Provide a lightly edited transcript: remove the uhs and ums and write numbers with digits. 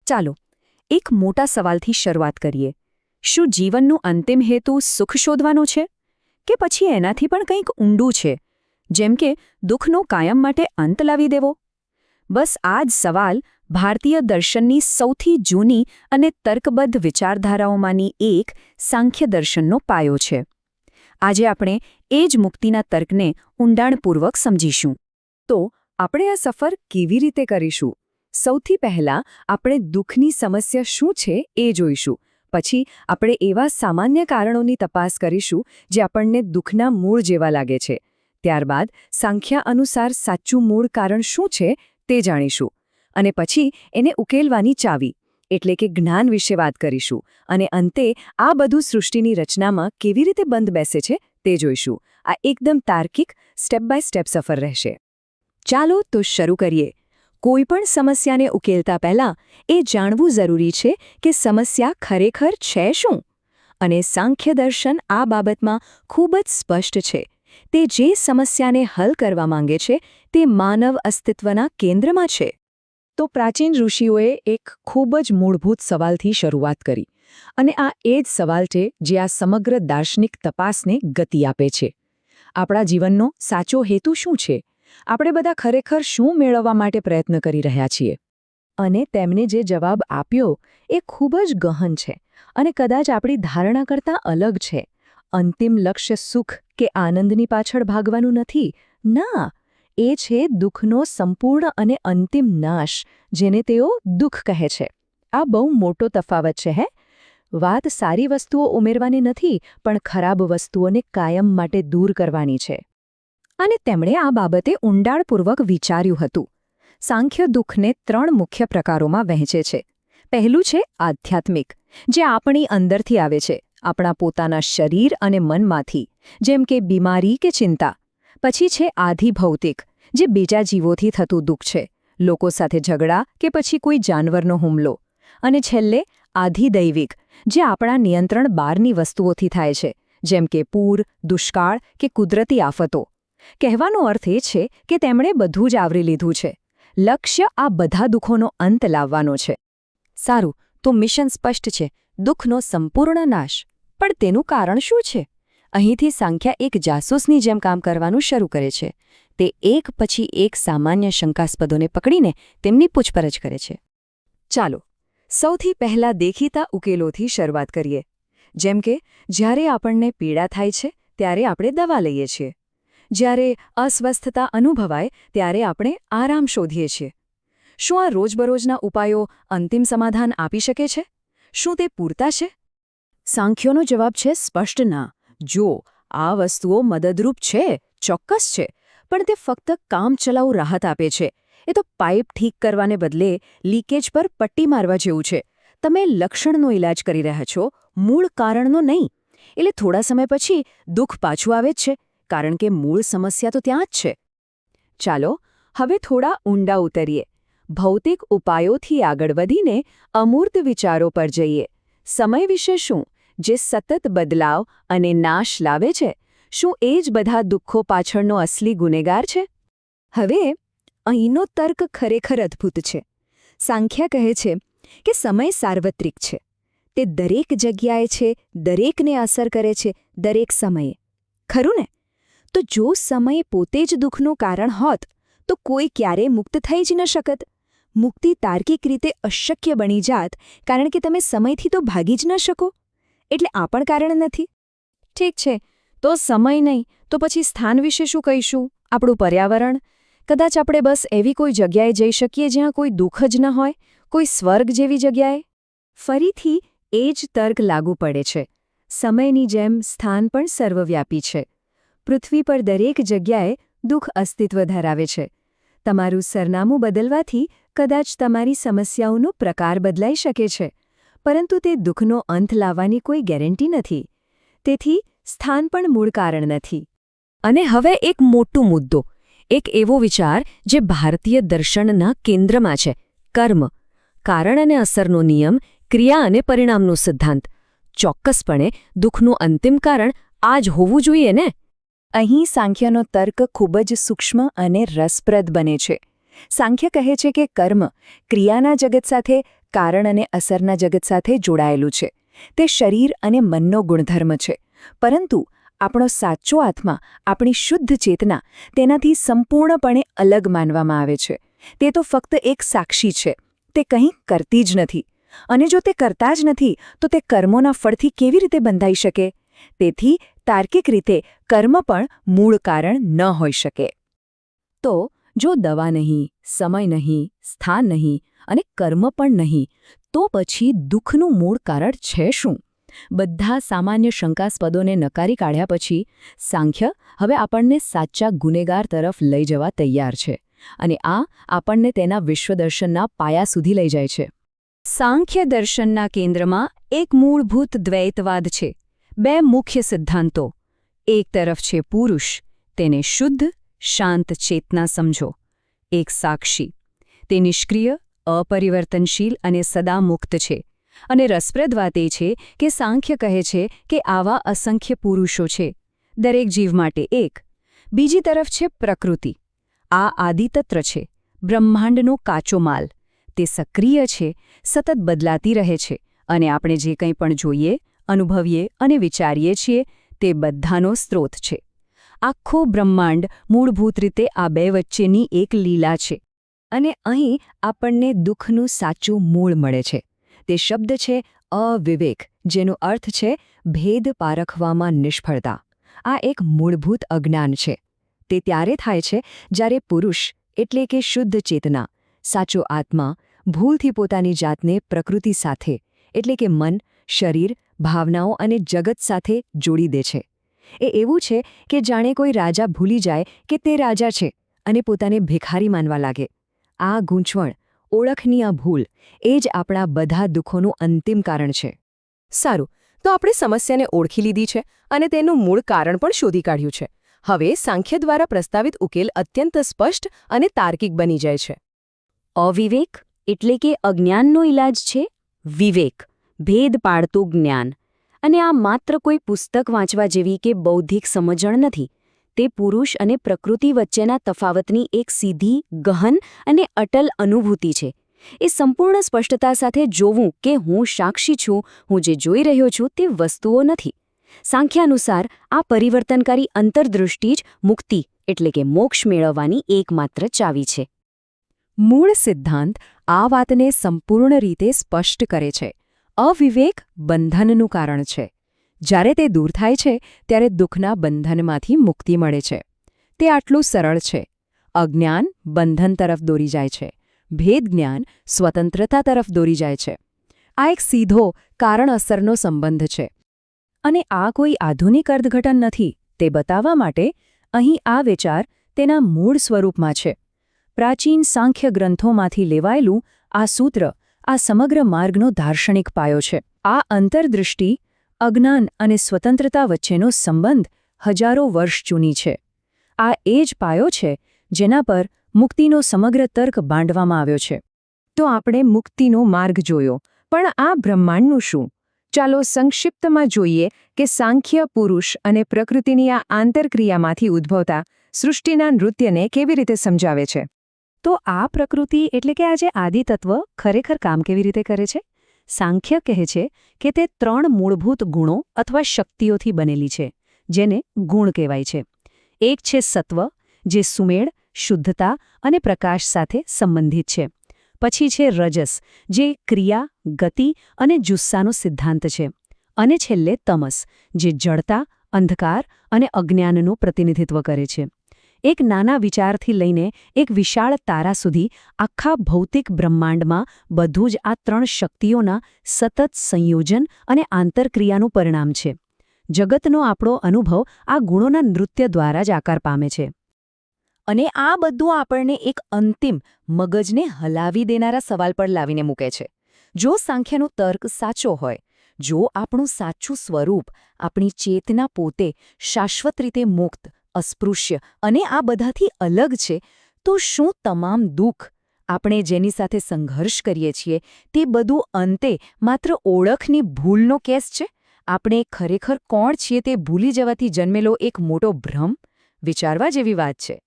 ચાલો એક મોટા સવાલથી શરૂઆત કરીએ. શું જીવનનું અંતિમ હેતુ સુખ શોધવાનો છે કે પછી એનાથી પણ કંઈક ઊંડું છે, જેમ કે દુઃખનો કાયમ માટે અંત લાવી દેવો? બસ આ જ સવાલ ભારતીય દર્શનની સૌથી જૂની અને તર્કબદ્ધ વિચારધારાઓમાંની એક સાંખ્ય દર્શનનો પાયો છે. આજે આપણે એ જ મુક્તિના તર્કને ઊંડાણપૂર્વક સમજીશું. તો આપણે આ સફર કેવી રીતે કરીશું? સૌથી પહેલાં આપણે દુઃખની સમસ્યા શું છે એ જોઈશું. પછી આપણે એવા સામાન્ય કારણોની તપાસ કરીશું જે આપણને દુઃખના મૂળ જેવા લાગે છે. ત્યારબાદ સાંખ્ય અનુસાર સાચું મૂળ કારણ શું છે તે જાણીશું. અને પછી એને ઉકેલવાની ચાવી એટલે કે જ્ઞાન વિશે વાત કરીશું. અને અંતે આ બધું સૃષ્ટિની રચનામાં કેવી રીતે બંધ બેસે છે તે જોઈશું. આ એકદમ તાર્કિક સ્ટેપ બાય સ્ટેપ સફર રહેશે. ચાલો તો શરૂ કરીએ. કોઈપણ સમસ્યાને ઉકેલતા પહેલાં એ જાણવું જરૂરી છે કે સમસ્યા ખરેખર છે શું? અને સાંખ્ય દર્શન આ બાબતમાં ખૂબ જ સ્પષ્ટ છે. તે જે સમસ્યાને હલ કરવા માંગે છે તે માનવ અસ્તિત્વના કેન્દ્રમાં છે. તો પ્રાચીન ઋષિઓએ એક ખૂબ જ મૂળભૂત સવાલથી શરૂઆત કરી. અને આ એ જ સવાલ છે જે આ સમગ્ર દાર્શનિક તપાસને ગતિ આપે છે. આપણા જીવનનો સાચો હેતુ શું છે? આપણે બધા ખરેખર શું મેળવવા માટે પ્રયત્ન કરી રહ્યા છીએ? અને તેમને જે જવાબ આપ્યો એ ખૂબ જ ગહન છે અને કદાચ આપણી ધારણા કરતાં અલગ છે. અંતિમ લક્ષ્ય સુખ કે આનંદની પાછળ ભાગવાનું નથી. ના, એ છે દુઃખનો સંપૂર્ણ અને અંતિમ નાશ, જેને તેઓ દુઃખ કહે છે. આ બહુ મોટો તફાવત છે. વાત સારી વસ્તુઓ ઉમેરવાની નથી, પણ ખરાબ વસ્તુઓને કાયમ માટે દૂર કરવાની છે. અને તેમણે આ બાબતે ઊંડાણપૂર્વક વિચાર્યું હતું. સાંખ્ય દુઃખને 3 મુખ્ય પ્રકારોમાં વહેંચે છે. પહેલું છે આધ્યાત્મિક, જે આપણી અંદરથી આવે છે, આપણા પોતાના શરીર અને મનમાંથી, જેમ કે બીમારી કે ચિંતા. પછી છે આધિભૌતિક, જે બીજા જીવોથી થતું દુઃખ છે, લોકો સાથે ઝઘડા કે પછી કોઈ જાનવરનો હુમલો. અને છેલ્લે આધિદૈવિક, જે આપણા નિયંત્રણ બહારની વસ્તુઓથી થાય છે, જેમ કે પૂર, દુષ્કાળ કે કુદરતી આફતો. કહેવાનો અર્થ એ છે કે તેમણે બધું જ આવરી લીધું છે. લક્ષ્ય આ બધા દુઃખોનો અંત લાવવાનો છે. સારું, તો મિશન સ્પષ્ટ છે, દુઃખનો સંપૂર્ણ નાશ. પણ તેનું કારણ શું છે? અહીંથી સાંખ્યા એક જાસૂસની જેમ કામ કરવાનું શરૂ કરે છે. તે એક પછી એક સામાન્ય શંકાસ્પદોને પકડીને તેમની પૂછપરછ કરે છે. ચાલો, સૌથી પહેલા દેખીતા ઉકેલોથી શરૂઆત કરીએ. જેમ કે જ્યારે આપણને પીડા થાય છે ત્યારે આપણે દવા લઈએ છીએ. જ્યારે અસ્વસ્થતા અનુભવાય ત્યારે આપણે આરામ શોધીએ છીએ. શું આ રોજબરોજના ઉપાયો અંતિમ સમાધાન આપી શકે છે? શું તે પૂરતા છે? સાંખ્યોનો જવાબ છે સ્પષ્ટ ના. જો આ વસ્તુઓ મદદરૂપ છે, ચોક્કસ છે, પણ તે ફક્ત કામચલાઉ રાહત આપે છે. એ તો પાઇપ ઠીક કરવાને બદલે લીકેજ પર પટ્ટી મારવા જેવું છે. તમે લક્ષણનો ઇલાજ કરી રહ્યા છો, મૂળ કારણનો નહીં. એટલે થોડા સમય પછી દુઃખ પાછું આવે જ છે, કારણ કે મૂળ સમસ્યા તો ત્યાં જ છે. ચાલો હવે થોડા ઊંડા ઉતરીએ. ભૌતિક ઉપાયોથી આગળ વધીને અમૂર્ત વિચારો પર જઈએ. સમય વિશે શું, જે સતત બદલાવ અને નાશ લાવે છે? શું એ જ બધા દુઃખો પાછળનો અસલી ગુનેગાર છે? હવે અહીંનો તર્ક ખરેખર અદ્ભુત છે. સાંખ્યા કહે છે કે સમય સાર્વત્રિક છે. તે દરેક જગ્યાએ છે, દરેકને અસર કરે છે, દરેક સમયે. ખરું ને? તો જો સમય પોતે જ દુઃખનું કારણ હોત તો કોઈ ક્યારેય મુક્ત થઈ જ ન શકત. મુક્તિ તાર્કિક રીતે અશક્ય બની જાત, કારણ કે તમે સમયથી તો ભાગી જ ન શકો. એટલે આ પણ કારણ નથી. ઠીક છે, તો સમય નહીં તો પછી સ્થાન વિશે શું કહીશું? આપણું પર્યાવરણ. કદાચ આપણે બસ એવી કોઈ જગ્યાએ જઈ શકીએ જ્યાં કોઈ દુઃખ જ ન હોય, કોઈ સ્વર્ગ જેવી જગ્યાએ. ફરીથી એ જ તર્ક લાગુ પડે છે. સમયની જેમ સ્થાન પણ સર્વવ્યાપી છે. પૃથ્વી પર દરેક જગ્યાએ દુઃખ અસ્તિત્વ ધરાવે છે. તમારું સરનામું બદલવાથી કદાચ તમારી સમસ્યાઓનો પ્રકાર બદલાઈ શકે છે, પરંતુ તે દુઃખનો અંત લાવવાની કોઈ ગેરંટી નથી. તેથી સ્થાન પણ મૂળ કારણ નથી. અને હવે એક મોટો મુદ્દો, એક એવો વિચાર જે ભારતીય દર્શનના કેન્દ્રમાં છે, કર્મ. કારણ અને અસરનો નિયમ, ક્રિયા અને પરિણામનો સિદ્ધાંત. ચોક્કસપણે દુઃખનું અંતિમ કારણ આ જ હોવું જોઈએ ને? અહીં સાંખ્યનો તર્ક ખૂબ જ સૂક્ષ્મ અને રસપ્રદ બને છે. સાંખ્ય કહે છે કે કર્મ ક્રિયાના જગત સાથે કારણ અને અસરના જગત સાથે જોડાયેલું છે. તે શરીર અને મનનો ગુણધર્મ છે. પરંતુ આપણો સાચો આત્મા, આપણી શુદ્ધ ચેતના તેનાથી સંપૂર્ણપણે અલગ માનવામાં આવે છે. તે તો ફક્ત એક સાક્ષી છે. તે કંઈ કરતી જ નથી. અને જો તે કરતા જ નથી તો તે કર્મોના ફળથી કેવી રીતે બંધાઈ શકે? તેથી તાર્કિક રીતે કર્મ પણ મૂળ કારણ ન હોઈ શકે. તો જો દવા નહીં, સમય નહીં, સ્થાન નહીં અને કર્મ પણ નહીં, તો પછી દુઃખનું મૂળ કારણ છે શું? બધા સામાન્ય શંકાસ્પદોને નકારી કાઢ્યા પછી સાંખ્ય હવે આપણને સાચા ગુનેગાર તરફ લઈ જવા તૈયાર છે. અને આ આપણને તેના વિશ્વદર્શનના પાયા સુધી લઈ જાય છે. સાંખ્ય દર્શનના કેન્દ્રમાં એક મૂળભૂત દ્વૈતવાદ છે. બે મુખ્ય સિદ્ધાંતો. એક તરફ છે પુરુષ, તેને શુદ્ધ, શાંત ચેતના સમજો. એક સાક્ષી, તે નિષ્ક્રિય, અપરિવર્તનશીલ અને સદા મુક્ત છે. અને રસપ્રદ વાત એ છે કે સાંખ્ય કહે છે કે આવા અસંખ્ય પુરુષો છે, દરેક જીવ માટે એક. બીજી તરફ છે પ્રકૃતિ. આ આદિતત્ર છે, બ્રહ્માંડનો કાચો માલ. તે સક્રિય છે, સતત બદલાતી રહે છે, અને આપણે જે કંઈ પણ જોઈએ, અનુભવીએ અને વિચારીએ છીએ તે બધાનો સ્ત્રોત છે. આખો બ્રહ્માંડ મૂળભૂત રીતે આ બે વચ્ચેની એક લીલા છે. અને અહીં આપણને દુઃખનું સાચું મૂળ મળે છે. તે શબ્દ છે અવિવેક, જેનો અર્થ છે ભેદ પારખવામાં નિષ્ફળતા. આ એક મૂળભૂત અજ્ઞાન છે. તે ત્યારે થાય છે જ્યારે પુરુષ એટલે કે શુદ્ધ ચેતના, સાચો આત્મા, ભૂલથી પોતાની જાતને પ્રકૃતિ સાથે એટલે કે મન, શરીર, ભાવનાઓ અને જગત સાથે જોડી દે છે. એ એવું છે કે જાણે કોઈ રાજા ભૂલી જાય કે તે રાજા છે અને પોતાને ભિખારી માનવા લાગે. આ ગૂંચવણ, ઓળખની આ ભૂલ, એ જ આપણા બધા દુઃખોનું અંતિમ કારણ છે. સારું, તો આપણે સમસ્યાને ઓળખી લીધી છે અને તેનું મૂળ કારણ પણ શોધી કાઢ્યું છે. હવે સાંખ્ય દ્વારા પ્રસ્તાવિત ઉકેલ અત્યંત સ્પષ્ટ અને તાર્કિક બની જાય છે. અવિવેક એટલે કે અજ્ઞાનનો ઇલાજ છે વિવેક, ભેદ પાડતું જ્ઞાન. અને આ માત્ર કોઈ પુસ્તક વાંચવા જેવી કે બૌદ્ધિક સમજણ નથી. તે પુરુષ અને પ્રકૃતિ વચ્ચેના તફાવતની એક સીધી, ગહન અને અટલ અનુભૂતિ છે. એ સંપૂર્ણ સ્પષ્ટતા સાથે જોવું કે હું સાક્ષી છું, હું જે જોઈ રહ્યો છું તે વસ્તુઓ નથી. સાંખ્ય અનુસાર આ પરિવર્તનકારી અંતર્દૃષ્ટિ જ મુક્તિ એટલે કે મોક્ષ મેળવવાની એકમાત્ર ચાવી છે. મૂળ સિદ્ધાંત આ વાતને સંપૂર્ણ રીતે સ્પષ્ટ કરે છે. અવિવેક બંધનનું કારણ છે. જ્યારે તે દૂર થાય છે ત્યારે દુઃખના બંધનમાંથી મુક્તિ મળે છે. તે આટલું સરળ છે. અજ્ઞાન બંધન તરફ દોરી જાય છે, ભેદ જ્ઞાન સ્વતંત્રતા તરફ દોરી જાય છે. આ એક સીધો કારણ અસરનો સંબંધ છે. અને આ કોઈ આધુનિક અર્થઘટન નથી. તે બતાવવા માટે અહીં આ વિચાર તેના મૂળ સ્વરૂપમાં છે. પ્રાચીન સાંખ્ય ગ્રંથોમાંથી લેવાયેલું આ સૂત્ર આ સમગ્ર માર્ગનો દાર્શનિક પાયો છે. આ અંતર્દૃષ્ટિ, અજ્ઞાન અને સ્વતંત્રતા વચ્ચેનો સંબંધ હજારો વર્ષ જૂની છે. આ એ જ પાયો છે જેના પર મુક્તિનો સમગ્ર તર્ક બાંધવામાં આવ્યો છે. તો આપણે મુક્તિનો માર્ગ જોયો, પણ આ બ્રહ્માંડનું શું? ચાલો સંક્ષિપ્તમાં જોઈએ કે સાંખ્ય પુરુષ અને પ્રકૃતિની આ આંતરક્રિયામાંથી ઉદ્ભવતા સૃષ્ટિના નૃત્યને કેવી રીતે સમજાવે છે. તો આ પ્રકૃતિ એટલે કે આ જે આદિતત્વ ખરેખર કામ કેવી રીતે કરે છે? સાંખ્ય કહે છે કે તે 3 મૂળભૂત ગુણો અથવા શક્તિઓથી બનેલી છે, જેને ગુણ કહેવાય છે. એક છે સત્વ, જે સુમેળ, શુદ્ધતા અને પ્રકાશ સાથે સંબંધિત છે. પછી છે રજસ, જે ક્રિયા, ગતિ અને જુસ્સાનો સિદ્ધાંત છે. અને છેલ્લે તમસ, જે જડતા, અંધકાર અને અજ્ઞાનનું પ્રતિનિધિત્વ કરે છે. એક નાના વિચારથી લઈને એક વિશાળ તારા સુધી આખા ભૌતિક બ્રહ્માંડમાં બધું જ આ 3 શક્તિઓના સતત સંયોજન અને આંતરક્રિયાનું પરિણામ છે. જગતનો આપણો અનુભવ આ ગુણોના નૃત્ય દ્વારા જ આકાર પામે છે. અને આ બધું આપણને એક અંતિમ, મગજને હલાવી દેનારા સવાલ પર લાવીને મૂકે છે. જો સાંખ્યનો તર્ક સાચો હોય, જો આપણું સાચું સ્વરૂપ, આપણી ચેતના પોતે શાશ્વત રીતે મુક્ત, અસ્પૃશ્ય અને આ બધાથી અલગ છે, તો શું તમામ દુઃખ, આપણે જેની સાથે સંઘર્ષ કરીએ છીએ, તે બધું અંતે માત્ર ઓળખની ભૂલનો કેસ છે? આપણે ખરેખર કોણ છીએ તે ભૂલી જવાથી જન્મેલો એક મોટો ભ્રમ? વિચારવા જેવી વાત છે.